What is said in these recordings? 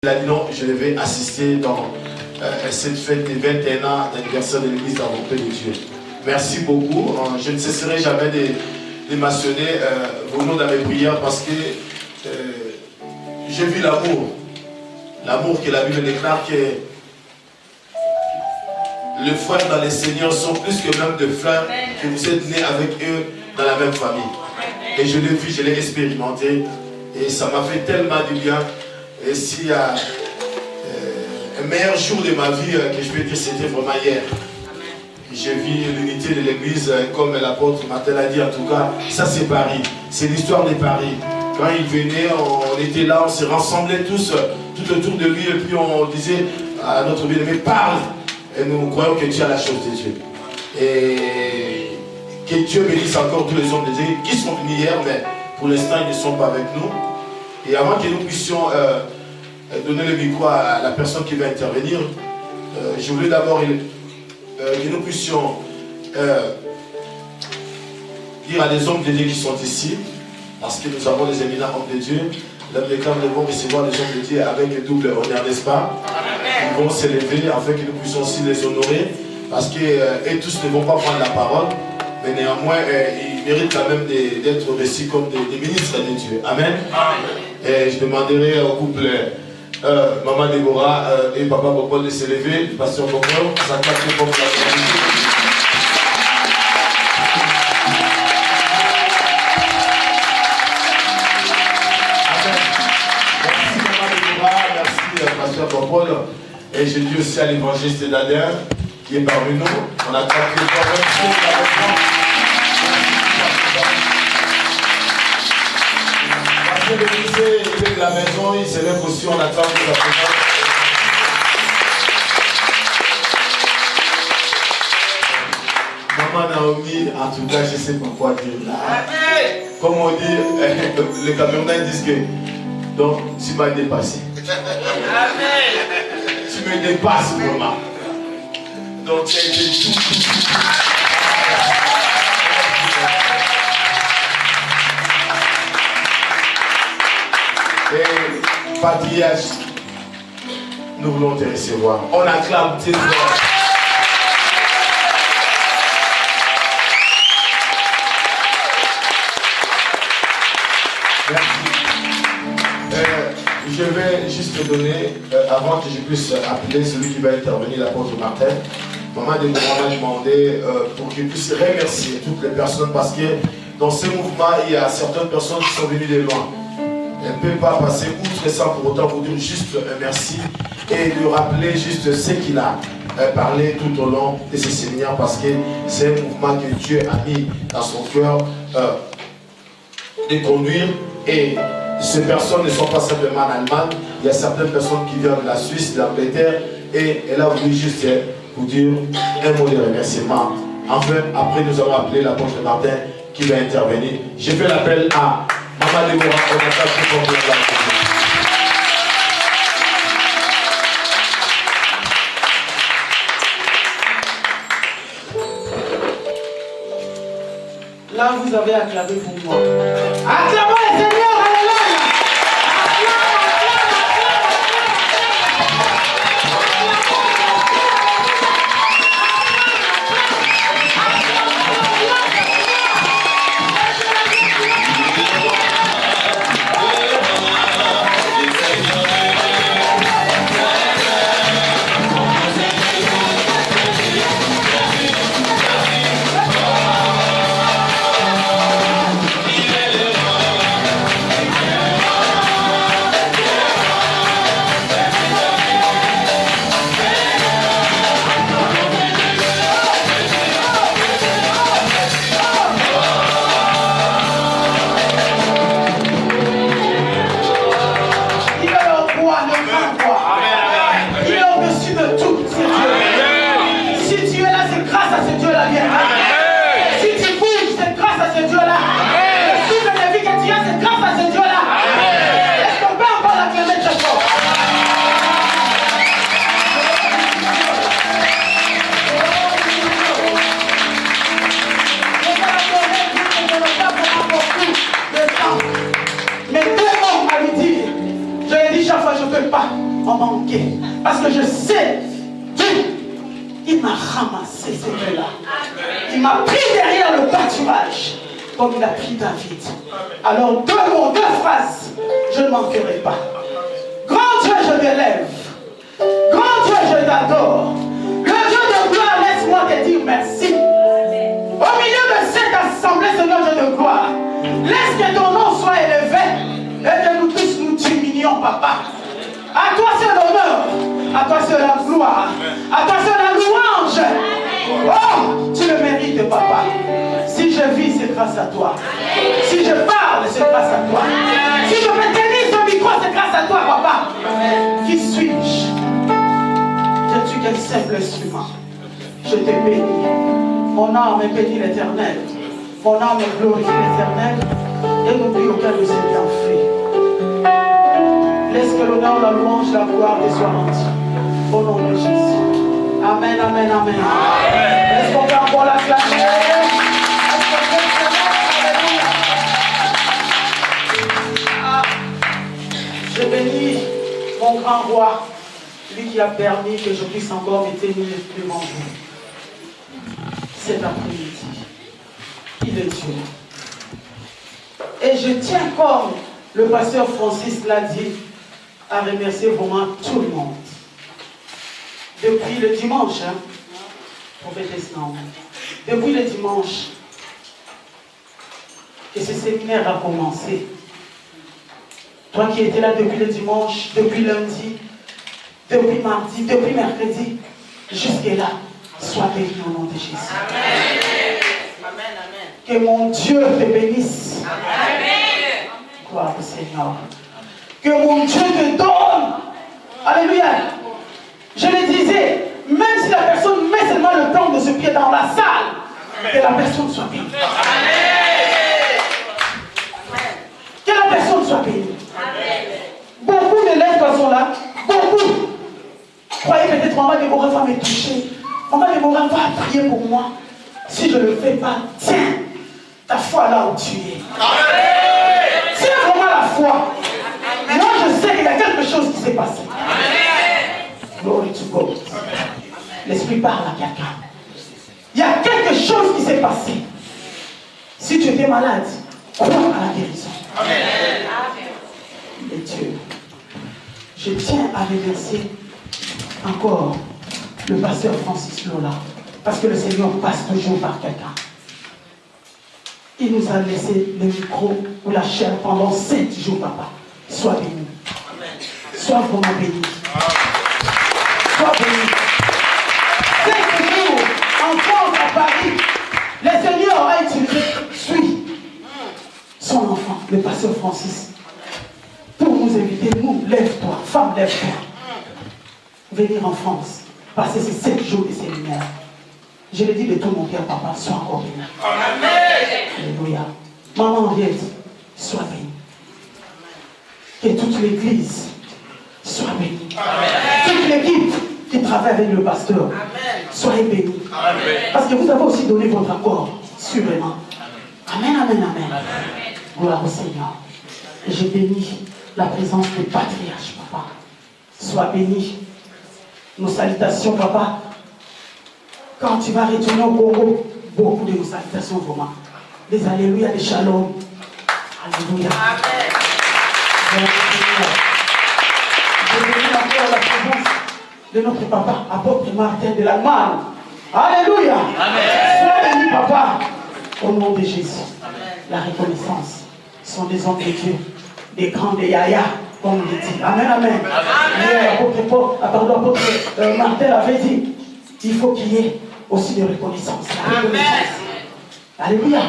Il a dit non, je devais assister dans cette fête des 21 ans d'anniversaire de l'église d'Inventé de Dieu. Merci beaucoup. Je ne cesserai jamais de mentionner vos noms dans mes prières parce que j'ai vu l'amour. L'amour que la Bible déclare que les frères dans les Seigneurs sont plus que même de frères, que vous êtes nés avec eux dans la même famille. Et je l'ai vu, je l'ai expérimenté et ça m'a fait tellement du bien. Et s'il y a un meilleur jour de ma vie que je peux dire, c'était vraiment hier. J'ai vu l'unité de l'église comme l'apôtre Martin l'a dit, en tout cas, ça c'est Paris. C'est l'histoire de Paris. Quand il venait, on était là, on se rassemblait tous tout autour de lui et puis on disait à notre bien-aimé, parle. Et nous croyons que tu as la chose de Dieu. Et que Dieu bénisse encore tous les hommes de Dieu qui sont venus hier, mais pour l'instant ils ne sont pas avec nous. Et avant que nous puissions donner le micro à la personne qui va intervenir, je voulais d'abord que nous puissions dire à des hommes de Dieu qui sont ici, parce que nous avons des éminents hommes de Dieu. L'homme de cœur vont recevoir les hommes de Dieu avec double honneur, n'est-ce pas? Ils vont s'élever afin que nous puissions aussi les honorer, parce que tous ne vont pas prendre la parole, mais néanmoins ils méritent quand même d'être reçus comme des ministres de Dieu. Amen. Et je demanderai au couple Maman Déborah et Papa Popol de s'élever, le pasteur Popol, ça passe comme la Paul. Et je dis aussi à l'évangéliste Nader qui est parmi nous. On a traqué parce que le lycée de la maison, il s'élève aussi, on attend que ça présente. Maman Naomi, en tout cas, je ne sais pas quoi dire là. Comme on dit, les Camerounais disent que donc tu m'as dépassé. Tu me dépasses vraiment. Donc tu as été tout. Et patriarche, nous voulons te recevoir. On acclame tes voix. Merci. Je vais juste te donner, avant que je puisse appeler celui qui va intervenir, l'apôtre Martin, Maman Déborah m'a demandé pour qu'il puisse remercier toutes les personnes parce que dans ce mouvement, il y a certaines personnes qui sont venues de loin. Elle ne peut pas passer outre sans pour autant vous dire juste un merci et lui rappeler juste ce qu'il a parlé tout au long de ces séminaires parce que c'est un mouvement que Dieu a mis dans son cœur de conduire et ces personnes ne sont pas simplement en Allemagne, il y a certaines personnes qui viennent de la Suisse, de l'Angleterre, et elle a voulu juste vous dire un mot de remerciement. Enfin, après nous allons appeler l'apôtre Martin qui va intervenir. Je fais l'appel à Maman Déborah, on attend tout pour la Là, vous avez acclamé pour moi. Acclamez le Seigneur, alléluia! chaque fois je ne peux pas. ont manqué. Parce que je sais, Dieu, il m'a ramassé ces deux-là. Il m'a pris derrière le pâturage, comme il a pris David. Alors, deux phrases, je ne manquerai pas. Grand Dieu, je t'élève. Grand Dieu, je t'adore. Le Dieu de gloire, laisse-moi te dire merci. Au milieu de cette assemblée, Seigneur Dieu de gloire, laisse que ton nom soit élevé et que nous tous nous diminuions, Papa. À toi c'est l'honneur, à toi c'est la gloire, à toi c'est la louange. Oh, tu le mérites, Papa. Si je vis, c'est grâce à toi. Si je parle, c'est grâce à toi. Si je me tennis ce micro, c'est grâce à toi, Papa. Qui suis-je? Je suis qu'un simple instrument. Je te bénis. Mon âme bénit l'Éternel. Mon âme glorifie l'Éternel. Et n'oublie aucun de ses bienfaits. Laisse que l'honneur, la louange, la gloire te soient rendues. Au nom de Jésus. Amen, amen, amen. Est-ce qu'on peut encore l'acclamer? Je bénis mon grand roi, lui qui a permis que je puisse encore me tenir devant vous cet après-midi. Il est Dieu. Et je tiens, comme le pasteur Francis l'a dit, à remercier vraiment tout le monde. Depuis le dimanche, prophétesse Naomi, depuis le dimanche que ce séminaire a commencé, toi qui étais là depuis le dimanche, depuis lundi, depuis mardi, depuis mercredi, jusqu'à là, sois béni au nom de Jésus. Amen. Amen, amen. Que mon Dieu te bénisse. Amen. Gloire au Seigneur. Que mon Dieu te donne. Alléluia. Je le disais, même si la personne met seulement le temps de se pied dans la salle, que la personne soit bénie. Que la personne soit bénie. Beaucoup d'élèves sont là, beaucoup. Croyez peut-être Maman Déborah va me toucher. Maman Déborah va prier pour moi. Si je ne le fais pas, tiens, ta foi là où tu es. C'est vraiment la foi. Moi je sais qu'il y a quelque chose qui s'est passé. Glory to God. L'Esprit parle à quelqu'un. Il y a quelque chose qui s'est passé. Si tu étais malade, crois à la guérison. Et Dieu. Je tiens à remercier encore le pasteur Francis Lola, parce que le Seigneur passe toujours par quelqu'un. Il nous a laissé le micro ou la chair pendant 7 jours, Papa. Sois béni. Sois vraiment béni. Sois béni. 7 jours en France, à Paris, le Seigneur a utilisé son enfant, le pasteur Francis, pour nous inviter. Nous, lève-toi, femme, lève-toi. Venir en France, passer ces 7 jours de séminaire. Je le dis de tout mon cœur, Papa, sois encore béni. Alléluia. Maman Henriette, sois bénie. Que toute l'église soit bénie. Toute l'équipe qui travaille avec le pasteur, soyez bénie. Parce que vous avez aussi donné votre accord, sûrement. Amen, amen, amen. Gloire au Seigneur. Et je bénis la présence des patriarches, Papa. Sois béni. Nos salutations, Papa. Quand tu vas retourner au Congo, beaucoup de nos salutations, vraiment. Des alléluia, des shalom. Alléluia. Amen. Je bénis encore la présence de notre papa, apôtre Martin de l'Allemagne. Alléluia. Amen. Sois béni, Papa. Au nom de Jésus. Amen. La reconnaissance sont des hommes de Dieu, des grands des yaya, comme on le dit. Amen, amen. L'apôtre Martin avait dit, il faut qu'il y ait aussi de reconnaissance. Amen. Alléluia.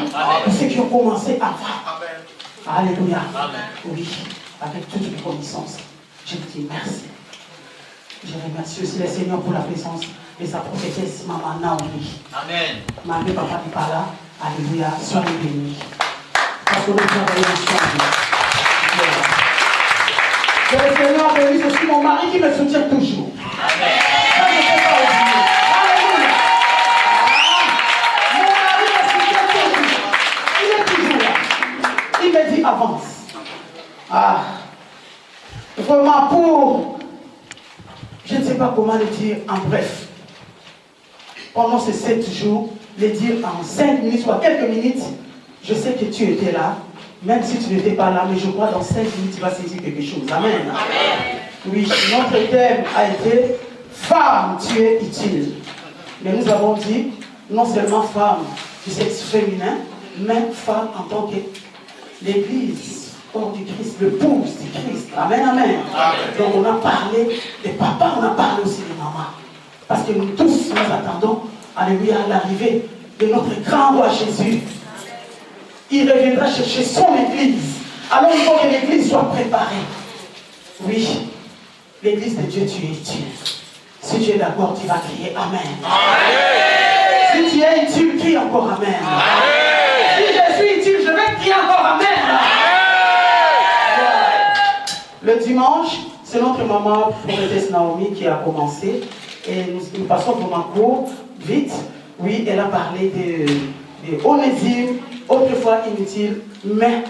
Pour ceux qui ont commencé avant. Alléluia. Amen. Oui, avec toute reconnaissance, je vous dis merci. Je remercie aussi le Seigneur pour la présence de sa prophétesse, Maman Naomi. Amen. Maman, Papa n'est pas là. Alléluia. Soyez bénis. Parce que nous travaillons ensemble. Que le Seigneur bénisse aussi mon mari qui me soutient toujours. Amen. Ça, je ne peux pas oublier. Alléluia. Mon mari me soutient toujours. Il est toujours là. Il me dit avance. Vraiment pour pas comment le dire en bref. Pendant ces 7 jours, le dire en 5 minutes ou à quelques minutes, je sais que tu étais là, même si tu n'étais pas là, mais je crois dans 5 minutes, tu vas saisir quelque chose. Amen. Amen. Oui, notre thème a été « Femme, tu es utile ». Mais nous avons dit, non seulement femme du sexe féminin, mais femme en tant que l'Église, corps du Christ, l'épouse du Christ. Amen, amen. Donc on a parlé des papas, on a parlé aussi des mamans. Parce que nous tous, nous attendons, alléluia, l'arrivée de notre grand roi Jésus. Il reviendra chercher son Église. Alors il faut que l'Église soit préparée. Oui, l'Église de Dieu, tu es utile. Si tu es d'accord, tu vas crier Amen. Amen. Si tu es utile, crie encore Amen. Amen. Si je suis utile, je vais crier encore Amen. Amen. Le dimanche, c'est notre maman, prophétesse Naomi, qui a commencé. Et nous passons vraiment court, vite. Oui, elle a parlé de Onésime, autrefois inutile, mais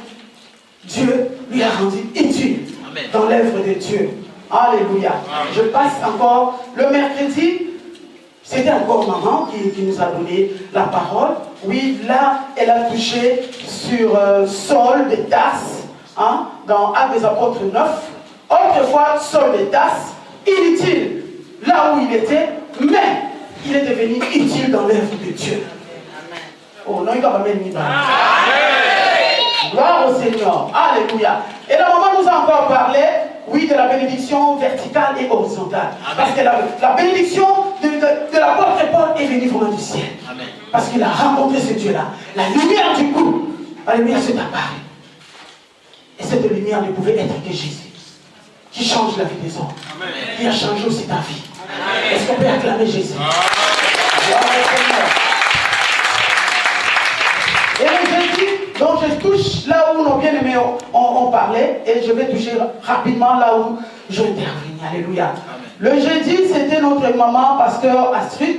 Dieu lui a rendu utile. Amen. Dans l'œuvre de Dieu. Alléluia. Amen. Je passe encore le mercredi. C'était encore maman qui nous a donné la parole. Oui, là, elle a touché sur Saul de Tarse, hein, dans Actes des Apôtres 9. Autrefois, Saul de Tarse, inutile là où il était, mais il est devenu utile dans l'œuvre de Dieu. Amen. Oh non, il va pas mettre une balle. Gloire au Seigneur. Alléluia. Et la maman nous a encore parlé, oui, de la bénédiction verticale et horizontale. Amen. Parce que la bénédiction de l'apôtre Paul est venue vraiment du ciel. Amen. Parce qu'il a rencontré ce Dieu-là. La lumière du coup, alléluia, s'est apparue. Et cette lumière ne pouvait être que Jésus, qui change la vie des hommes. Amen. Qui a changé aussi ta vie. Amen. Est-ce qu'on peut acclamer Jésus? Et le jeudi, donc je touche là où nos bien-aimés ont parlé, et je vais toucher rapidement là où je interviens. Alléluia. Amen. Le jeudi, c'était notre maman, pasteur Astrid,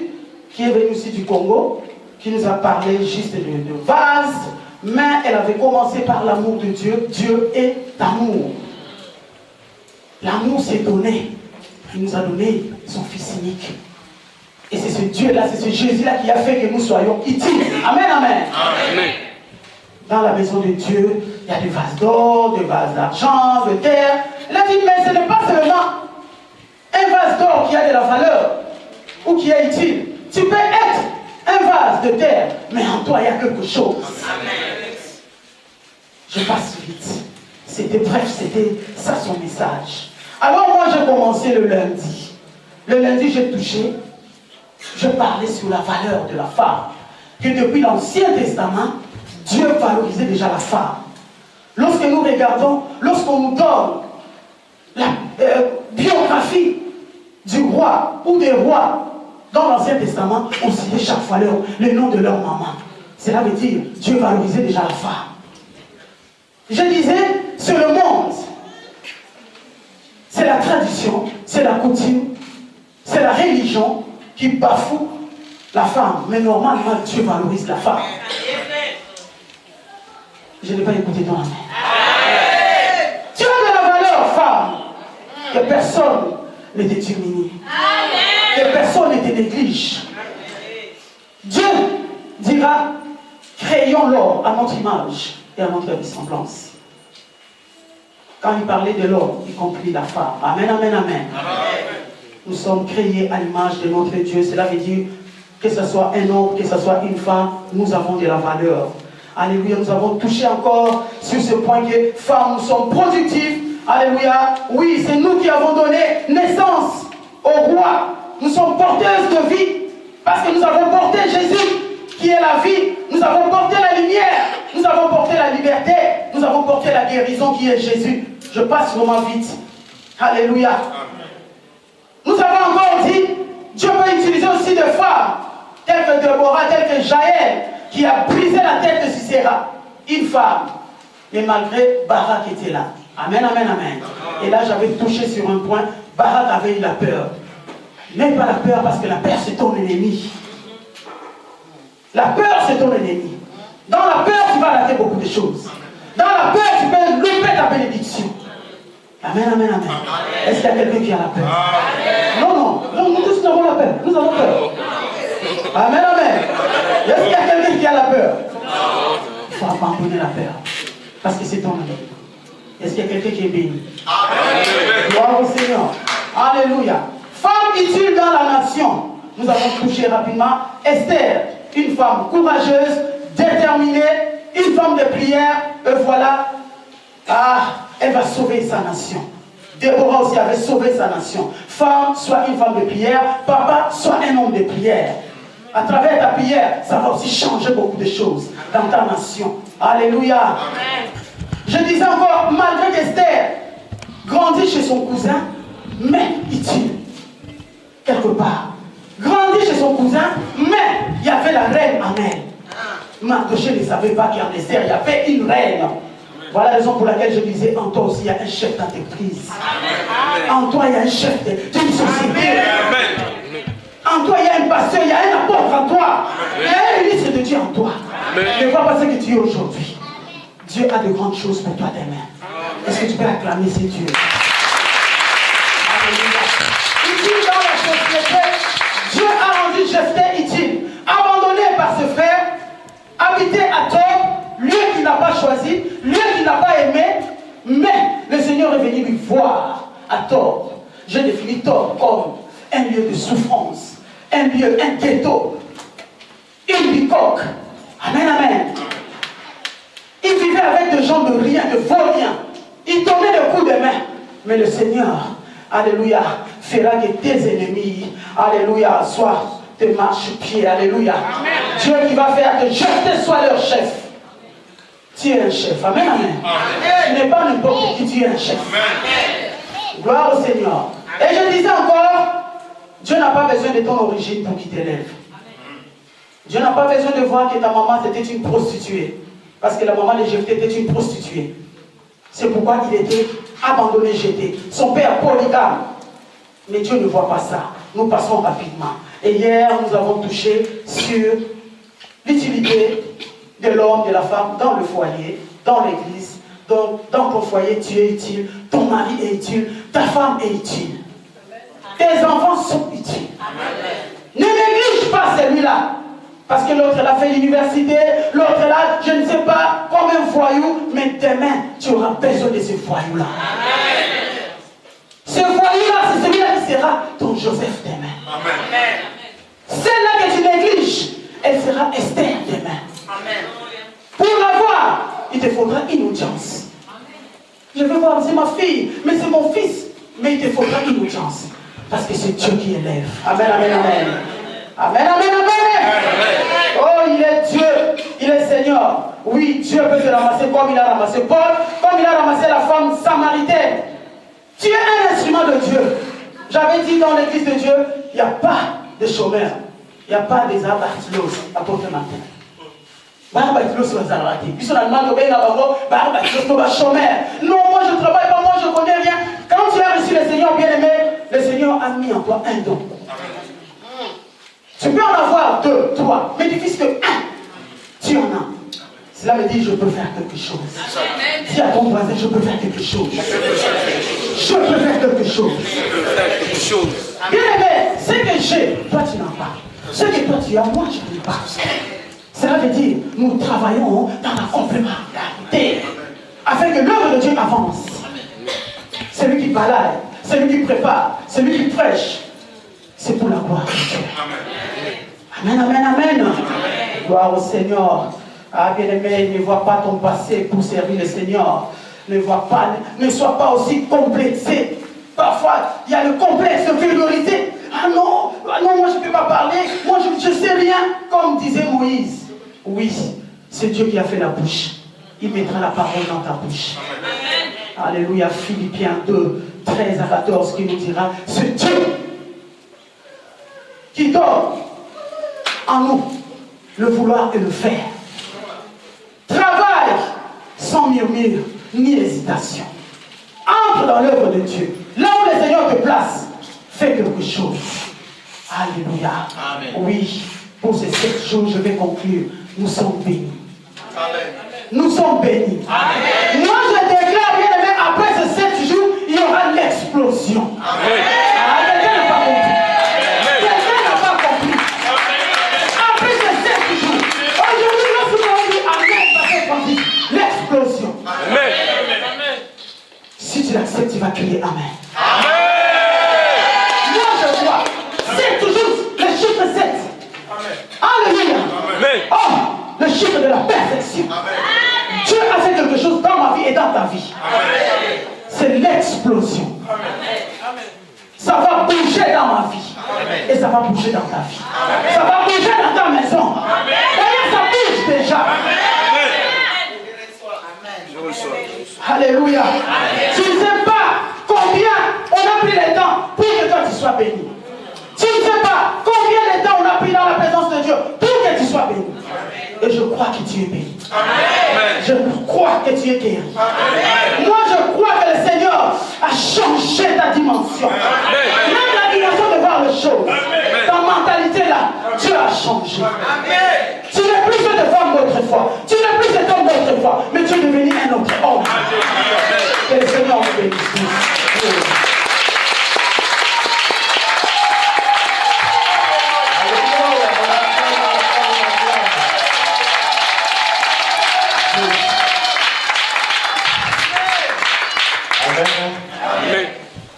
qui est venue aussi du Congo, qui nous a parlé juste de vase, mais elle avait commencé par l'amour de Dieu. Dieu est amour. L'amour s'est donné. Il nous a donné son Fils unique. Et c'est ce Dieu-là, c'est ce Jésus-là qui a fait que nous soyons utiles. Amen, amen. Amen. Dans la maison de Dieu, il y a des vases d'or, des vases d'argent, de terre. Il a dit, mais ce n'est pas seulement un vase d'or qui a de la valeur ou qui est utile. Tu peux être un vase de terre, mais en toi, il y a quelque chose. Amen. Je passe vite. C'était bref, c'était ça son message. Alors moi, j'ai commencé le lundi. Le lundi, j'ai touché. Je parlais sur la valeur de la femme. Que depuis l'Ancien Testament, Dieu valorisait déjà la femme. Lorsque nous regardons, lorsqu'on nous donne la biographie du roi ou des rois dans l'Ancien Testament, on citait chaque fois le nom de leur maman. Cela veut dire Dieu valorisait déjà la femme. Je disais, c'est le monde. C'est la tradition, c'est la coutume, c'est la religion qui bafoue la femme. Mais normalement, Dieu valorise la femme. Je n'ai pas écouté ton amen. Tu as de la valeur, femme. Que personne ne te diminue. Que personne ne te néglige. Dieu dira, créons l'homme à notre image et à notre ressemblance. Quand il parlait de l'homme, y compris la femme. Amen, amen, amen. Nous sommes créés à l'image de notre Dieu. Cela veut dire que ce soit un homme, que ce soit une femme, nous avons de la valeur. Alléluia, nous avons touché encore sur ce point que femmes, nous sommes productifs. Alléluia, oui, c'est nous qui avons donné naissance au roi. Nous sommes porteuses de vie parce que nous avons porté Jésus qui est la vie. Nous avons porté la lumière. Nous avons porté la liberté. Nous avons porté la guérison qui est Jésus. Je passe vraiment vite. Alléluia. Nous avons encore dit, Dieu peut utiliser aussi des femmes, telles que Déborah, telles que Jaël, qui a brisé la tête de Sisera. Une femme. Mais malgré, Barak était là. Amen, amen, amen. Et là, j'avais touché sur un point. Barak avait eu la peur. N'aie pas la peur parce que la peur, c'est ton ennemi. La peur, c'est ton ennemi. Dans la peur, tu vas rater beaucoup de choses. Dans la peur, tu peux louper ta bénédiction. Amen, amen, amen. Est-ce qu'il y a quelqu'un qui a la peur? Non, non. Nous avons peur. Amen, amen. Est-ce qu'il y a quelqu'un qui a la peur? Il faut abandonner la peur. Parce que c'est ton ami. Est-ce qu'il y a quelqu'un qui est béni? Amen. Gloire au Seigneur. Alléluia. Femme utile dans la nation. Nous avons touché rapidement Esther, une femme courageuse, déterminée, une femme de prière. Et voilà, elle va sauver sa nation. Déborah aussi avait sauvé sa nation. Femme, soit une femme de prière. Papa, soit un homme de prière. À travers ta prière, ça va aussi changer beaucoup de choses dans ta nation. Alléluia. Amen. Je disais encore, malgré qu'Esther grandit chez son cousin, mais utile, quelque part. Grandit chez son cousin, mais il y avait la reine en elle. Mardochée ne savait pas qu'en Esther, il y avait une reine. Voilà la raison pour laquelle je disais, en toi aussi, il y a un chef d'entreprise. En toi, il y a un chef d'une société. En toi, il y a un pasteur, il y a un apôtre en toi. Il y a un ministre de Dieu en toi. Ne vois pas ce que tu es aujourd'hui. Dieu a de grandes choses pour toi demain. Est-ce que tu peux acclamer ces dieux? Alléluia. Utile dans la société, Dieu a rendu Jephthé utile. Abandonné par ses frères, habité à Tob, lieu qu'il n'a pas choisi, lieu qu'il n'a pas aimé, mais le Seigneur est venu lui voir à Tob. Je définis Tob comme un lieu de souffrance, un lieu, un ghetto, une bicoque. Amen, amen. Il vivait avec des gens de rien, de vauriens. Il donnait le coup de main. Mais le Seigneur, alléluia, fera que tes ennemis, alléluia, soient tes marchepieds, alléluia. Amen. Dieu qui va faire que Jephthé soit leur chef. Tu es un chef. Amen, amen. Tu n'es pas n'importe qui, tu es un chef. Amen. Gloire au Seigneur. Et je disais encore, Dieu n'a pas besoin de ton origine pour qu'il t'élève. Dieu n'a pas besoin de voir que ta maman était une prostituée. Parce que la maman de Jephthé était une prostituée. C'est pourquoi il était abandonné, jeté. Son père polygame. Mais Dieu ne voit pas ça. Nous passons rapidement. Et hier, nous avons touché sur l'utilité de l'homme, de la femme dans le foyer, dans l'église. Dans ton foyer, tu es utile. Ton mari est utile. Ta femme est utile. Tes enfants sont utiles. Ne néglige pas celui-là. Parce que l'autre a fait l'université, l'autre là, je ne sais pas, comme un voyou, mais demain, tu auras besoin de ce voyou-là. Ce voyou-là, c'est celui-là qui sera ton Joseph demain. Amen. Celle-là que tu négliges, elle sera Esther demain. Amen. Pour l'avoir, il te faudra une audience. Je vais voir, c'est ma fille, mais c'est mon fils. Mais il te faudra une audience. Parce que c'est Dieu qui élève. Amen, amen, amen. Amen, amen, amen. Oh, il est Dieu, il est Seigneur. Oui, Dieu peut te ramasser comme il a ramassé Paul, comme il a ramassé la femme samaritaine. Tu es un instrument de Dieu. J'avais dit dans l'église de Dieu, il n'y a pas de chômeurs. Il n'y a pas des abartilos à porter matin. Barbakilos va s'arrêter. Puis son allemand, Barbakilos va chômeur. Non, moi je ne travaille pas, moi je ne connais rien. Quand tu as reçu le Seigneur bien-aimé, le Seigneur a mis en toi un don. Tu peux en avoir 2, 3, mais difficile que 1, tu en as. Cela me dit, je peux faire quelque chose. Dis à ton voisin, je peux faire quelque chose. Je peux faire quelque chose. Bien aimé, ce que j'ai, toi tu n'as pas. Ce que toi tu as, moi je n'ai pas. Cela veut dire, nous travaillons dans la complémentarité, afin que l'œuvre de Dieu avance. Celui qui balaye, celui qui prépare, celui qui prêche, c'est pour la gloire de Dieu. Amen, amen, amen. Gloire au Seigneur. Ah, bien-aimé, ne vois pas ton passé pour servir le Seigneur. Ne vois pas, ne sois pas aussi complexé. Parfois, il y a le complexe de infériorité. Ah non, moi je ne peux pas parler. Moi je ne sais rien. Comme disait Moïse. Oui, c'est Dieu qui a fait la bouche. Il mettra la parole dans ta bouche. Amen. Alléluia. Philippiens 2, 13 à 14 qui nous dira, c'est Dieu qui donne en nous le vouloir et le faire. Travaille sans murmure ni hésitation. Entre dans l'œuvre de Dieu. Là où le Seigneur te place, fais quelque chose. Alléluia. Amen. Oui, pour ces 7 jours, je vais conclure. Nous sommes bénis. Amen. Nous sommes bénis. Amen. Moi, je déclare, bien aimé, après ces 7 jours, il y aura l'explosion. Quelqu'un n'a pas compris. Quelqu'un n'a pas l'explosion. Dieu a fait quelque chose dans ma vie et dans ta vie. C'est l'explosion. Ça va bouger dans ma vie. Et ça va bouger dans ta vie. Ça va bouger dans ta maison. D'ailleurs, ça bouge déjà. Alléluia. Tu ne sais pas combien on a pris le temps pour que toi tu sois béni. Tu ne sais pas combien de temps on a pris dans la présence de Dieu pour que tu sois béni. Et je crois que tu es béni. Je crois que tu es guéri. Moi, je crois que le Seigneur a changé ta dimension. Même la dimension de voir les choses. Ta mentalité là, Dieu a changé. Tu n'es plus cette femme d'autrefois. Tu n'es plus cet homme d'autrefois. Mais tu es devenu un autre homme. Que le Seigneur nous bénisse.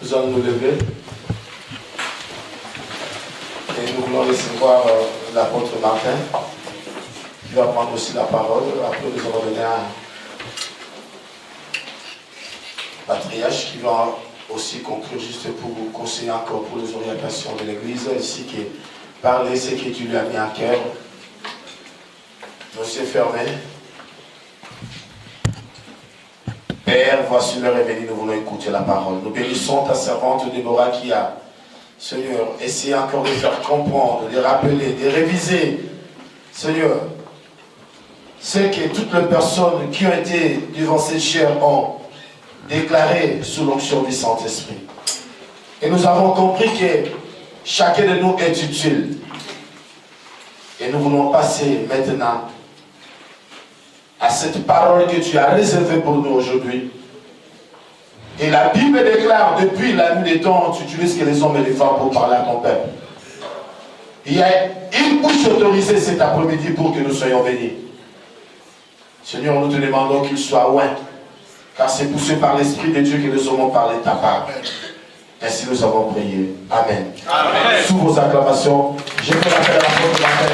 Nous allons nous lever et nous voulons recevoir l'apôtre Martin qui va prendre aussi la parole. Après, nous allons donner un patriarche qui va aussi conclure juste pour vous conseiller encore pour les orientations de l'Église ici, qui parler ce que tu lui as mis à cœur. Nos yeux fermés. Père, voici l'heure est venue, nous voulons écouter la parole. Nous bénissons ta servante Déborah qui a, Seigneur, essayé encore de faire comprendre, de rappeler, de réviser, Seigneur, ce que toutes les personnes qui ont été devant cette chair ont déclaré sous l'onction du Saint-Esprit. Et nous avons compris que chacun de nous est utile. Et nous voulons passer maintenant à cette parole que tu as réservée pour nous aujourd'hui. Et la Bible déclare, depuis la nuit des temps, tu utilises que les hommes et les femmes pour parler à ton peuple. Il y a une bouche autorisée cet après-midi pour que nous soyons bénis. Seigneur, nous te demandons qu'il soit loin, car c'est poussé par l'Esprit de Dieu que nous aurons parlé de ta part. Ainsi nous avons prié. Amen. Amen. Sous vos acclamations, je fais l'appel à la porte de la paix.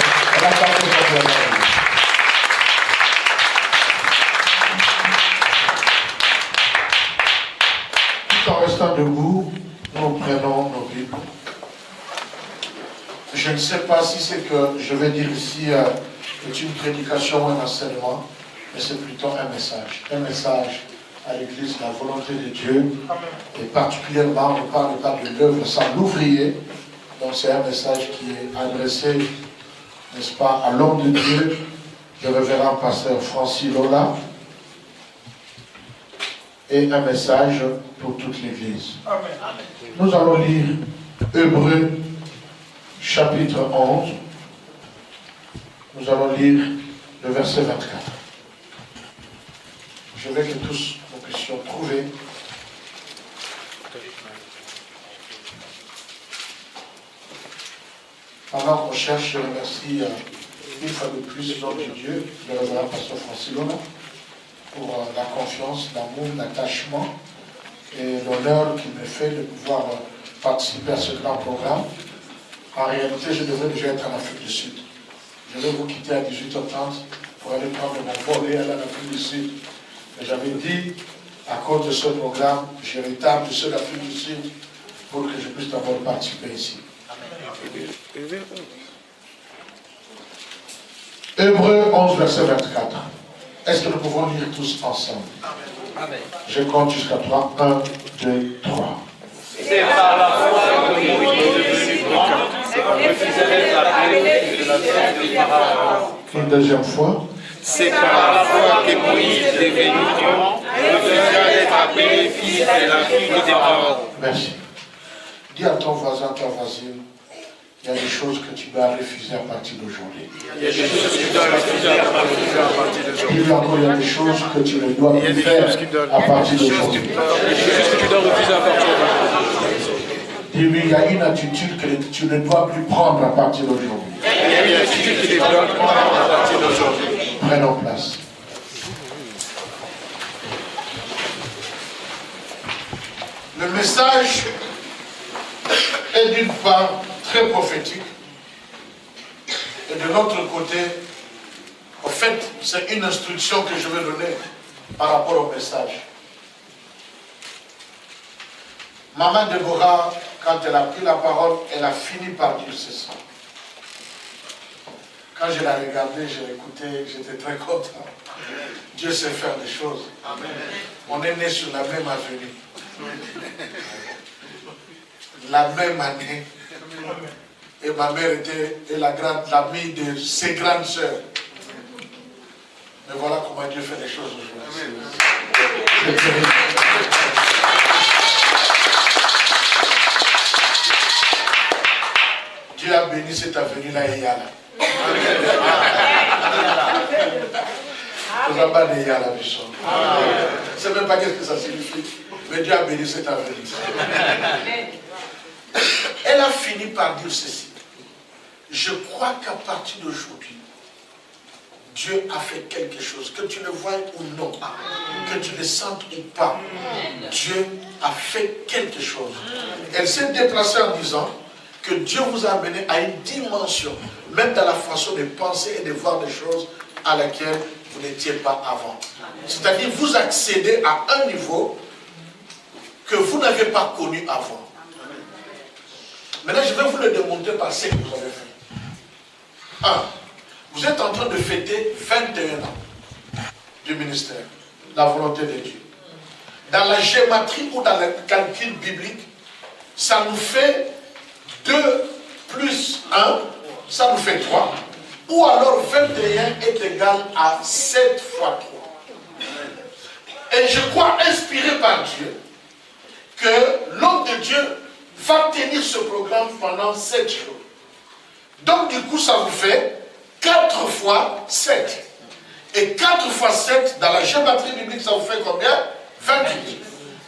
Tout en restant debout, nous prenons nos Bibles. Je ne sais pas si c'est que je vais dire ici est une prédication ou un enseignement, mais c'est plutôt un message. Un message à l'Église, la volonté de Dieu. Et particulièrement, on ne parle pas de l'œuvre sans l'ouvrier. Donc c'est un message qui est adressé, n'est-ce pas, à l'homme de Dieu, le révérend pasteur Francis Lola. Et un message pour toute l'Église. Nous allons lire Hébreux chapitre 11. Nous allons lire le verset 24. Je veux que tous nous puissions trouver. Pendant qu'on cherche, je remercie une fois de plus l'homme de Dieu, le révérend pasteur Francis Lola, pour la confiance, l'amour, l'attachement et l'honneur qu'il me fait de pouvoir participer à ce grand programme. En réalité, je devrais déjà être en Afrique du Sud. Je vais vous quitter à 18h30 pour aller prendre mon vol et aller en Afrique du Sud. Mais j'avais dit, à cause de ce programme, je retarde de ceux d'Afrique du Sud pour que je puisse d'abord participer ici. Hébreux 11, verset 24. Est-ce que nous pouvons lire tous ensemble? Amen. Je compte jusqu'à 3. 1, 2, 3. C'est par la foi que Moïse refuserait la paix de la terre de Pharaon. Une deuxième fois. C'est par la foi que Moïse, devenu grand, refusa d'être appelé fils de la fille de Pharaon. Merci. Dis à ton voisin, ta voisine, il y a des choses que tu dois refuser à partir d'aujourd'hui. Il y a des choses que tu dois refuser à partir d'aujourd'hui. Dis encore, il y a des choses que tu ne dois plus faire à partir d'aujourd'hui. Il y a des choses que tu dois refuser à partir d'aujourd'hui. Dis-lui, il y a une attitude que tu ne dois plus prendre à partir d'aujourd'hui. Il y a une attitude que tu dois prendre à partir d'aujourd'hui. Prenons place. Le message est d'une part très prophétique et de l'autre côté fait, c'est une instruction que je vais donner par rapport au message. Maman Déborah, quand elle a pris la parole, elle a fini par dire ceci. Quand je l'ai regardé, j'ai écouté, j'étais très content. Dieu sait faire des choses. Amen. On est né sur la même avenue. La même année. Et ma mère était l'amie de ses grandes sœurs. Mais voilà comment Dieu fait les choses aujourd'hui. Dieu a béni cette avenue-là et Yala. Je ne sais même pas qu'est-ce que ça signifie. Mais Dieu a béni cette avenue. Elle a fini par dire ceci. Je crois qu'à partir d'aujourd'hui, Dieu a fait quelque chose, que tu le vois ou non, que tu le sentes ou pas, Dieu a fait quelque chose. Elle s'est déplacée en disant que Dieu vous a amené à une dimension, même dans la façon de penser et de voir des choses à laquelle vous n'étiez pas avant. C'est-à-dire vous accédez à un niveau que vous n'avez pas connu avant. Maintenant, je vais vous le démontrer par ce que vous avez fait. 1. Vous êtes en train de fêter 21 ans du ministère, la volonté de Dieu. Dans la gématrie ou dans le calcul biblique, ça nous fait 2 plus 1, ça nous fait 3. Ou alors 21 est égal à 7 fois 3. Et je crois, inspiré par Dieu, que l'homme de Dieu va tenir ce programme pendant 7 jours. Donc du coup, ça vous fait 4 fois 7. Et 4 fois 7, dans la gématrie biblique, ça vous fait combien? 28.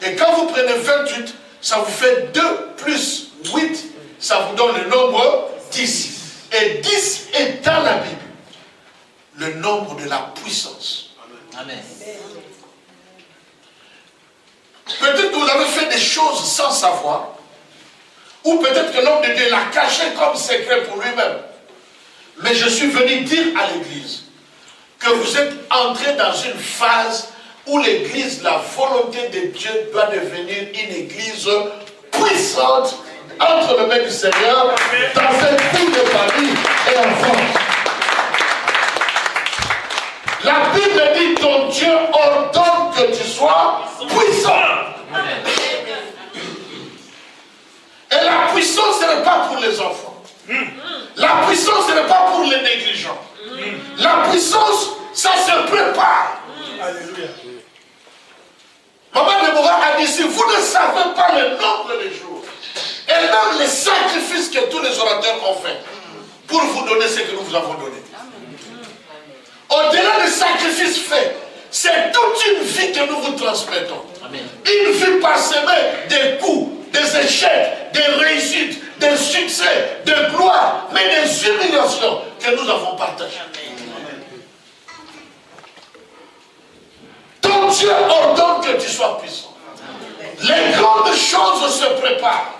Et quand vous prenez 28, ça vous fait 2 plus 8, ça vous donne le nombre 10. Et 10 est dans la Bible le nombre de la puissance. Amen. Peut-être que vous avez fait des choses sans savoir, ou peut-être que l'homme de Dieu l'a caché comme secret pour lui-même. Mais je suis venu dire à l'Église que vous êtes entré dans une phase où l'Église, la volonté de Dieu doit devenir une Église puissante entre les mains du Seigneur dans cette vie de famille et enfants. La Bible dit ton Dieu ordonne que tu sois puissant. Et la puissance, ce n'est pas pour les enfants. La puissance, ce n'est pas pour les négligents. La puissance, ça se prépare. Alléluia. Maman Déborah a dit, si vous ne savez pas le nombre de jours, et même les sacrifices que tous les orateurs ont fait, pour vous donner ce que nous vous avons donné. Au-delà des sacrifices faits, c'est toute une vie que nous vous transmettons. Amen. Une vie parsemée des coups, des échecs, des réussites, des succès, de gloire, mais des humiliations que nous avons partagées. Ton Dieu ordonne que tu sois puissant. Les grandes choses se préparent.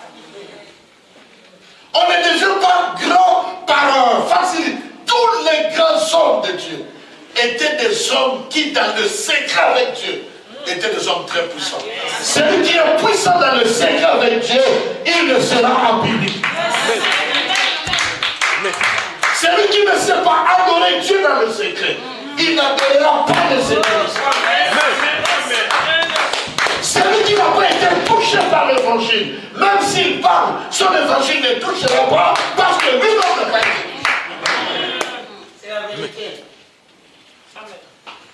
On ne devient pas grand par facile. Tous les grands hommes de Dieu étaient des hommes qui, dans le secret avec Dieu, étaient des hommes très puissants. Celui qui est puissant dans le secret avec Dieu, il ne sera en public. Celui qui ne sait pas adorer Dieu dans le secret, il n'adorera pas le secret. Celui qui n'a pas été touché par l'évangile, même s'il parle, son évangile ne touchera pas parce que lui-même n'a pas été. C'est la vérité.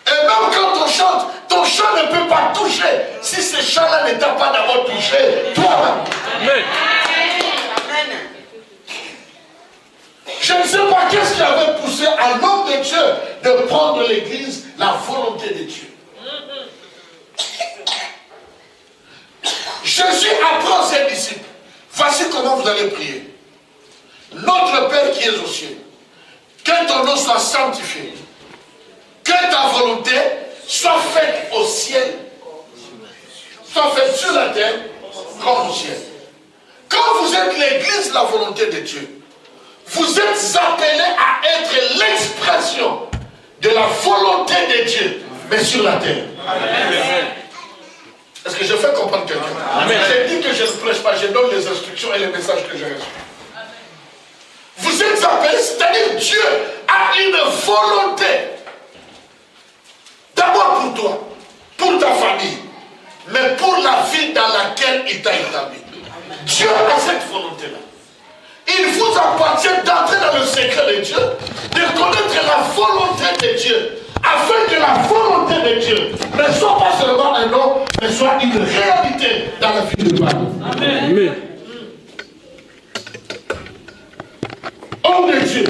Et même quand on chante, ton chant ne peut pas toucher si ce chant-là ne t'a pas d'abord touché toi-même. Je ne sais pas qu'est-ce qui avait poussé à l'homme de Dieu de prendre l'église, la volonté de Dieu. Jésus apprend ses disciples. Voici comment vous allez prier. Notre Père qui es aux cieux, que ton nom soit sanctifié. Que ta volonté soit faite au ciel, soit faite sur la terre comme au ciel. Quand vous êtes l'église de la volonté de Dieu, vous êtes appelés à être l'expression de la volonté de Dieu, mais sur la terre. Est-ce que je fais comprendre quelqu'un? J'ai dit que je ne prêche pas, je donne les instructions et les messages que j'ai reçus. Vous êtes appelés, c'est-à-dire Dieu a une volonté. D'abord pour toi, pour ta famille, mais pour la vie dans laquelle il t'a établi. Dieu a cette volonté-là. Il vous appartient d'entrer dans le secret de Dieu, de connaître la volonté de Dieu, afin que la volonté de Dieu ne soit pas seulement un nom, mais soit une réalité dans la vie de Paris. Amen. Homme de Dieu,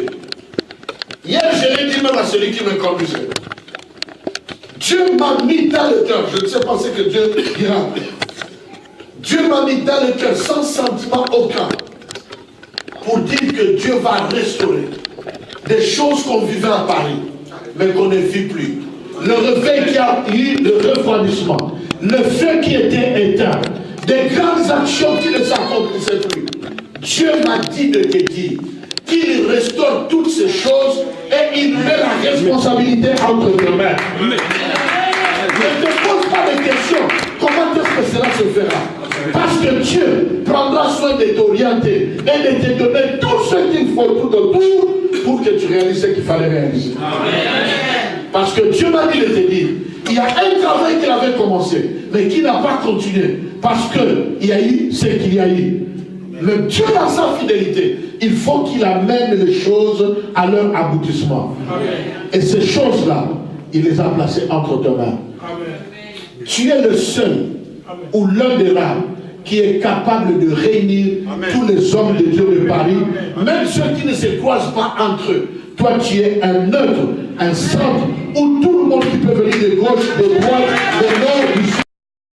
hier je l'ai dit même à celui qui me conduisait. Dieu m'a mis dans le cœur, je ne sais pas ce que Dieu dira. Dieu m'a mis dans le cœur sans sentiment aucun pour dire que Dieu va restaurer des choses qu'on vivait à Paris, mais qu'on ne vit plus. Le réveil qui a eu, le refroidissement, le feu qui était éteint, des grandes actions qui ne s'accomplissaient plus. Dieu m'a dit de te dire qu'il restaure toutes ces choses et il met la responsabilité entre tes mains. Ne te pose pas de questions. Comment est-ce que cela se fera? Parce que Dieu prendra soin de t'orienter et de te donner tout ce qu'il faut tout autour pour que tu réalises ce qu'il fallait réaliser. Parce que Dieu m'a dit de te dire, il y a un travail qu'il avait commencé, mais qui n'a pas continué. Parce qu'il y a eu ce qu'il y a eu. Mais Dieu, dans sa fidélité, il faut qu'il amène les choses à leur aboutissement. Et ces choses-là, il les a placées entre tes mains. Tu es le seul ou l'un des rares qui est capable de réunir tous les hommes de Dieu de Paris, même ceux qui ne se croisent pas entre eux. Toi, tu es un neutre, un centre où tout le monde qui peut venir de gauche, de droite, de nord, du sud.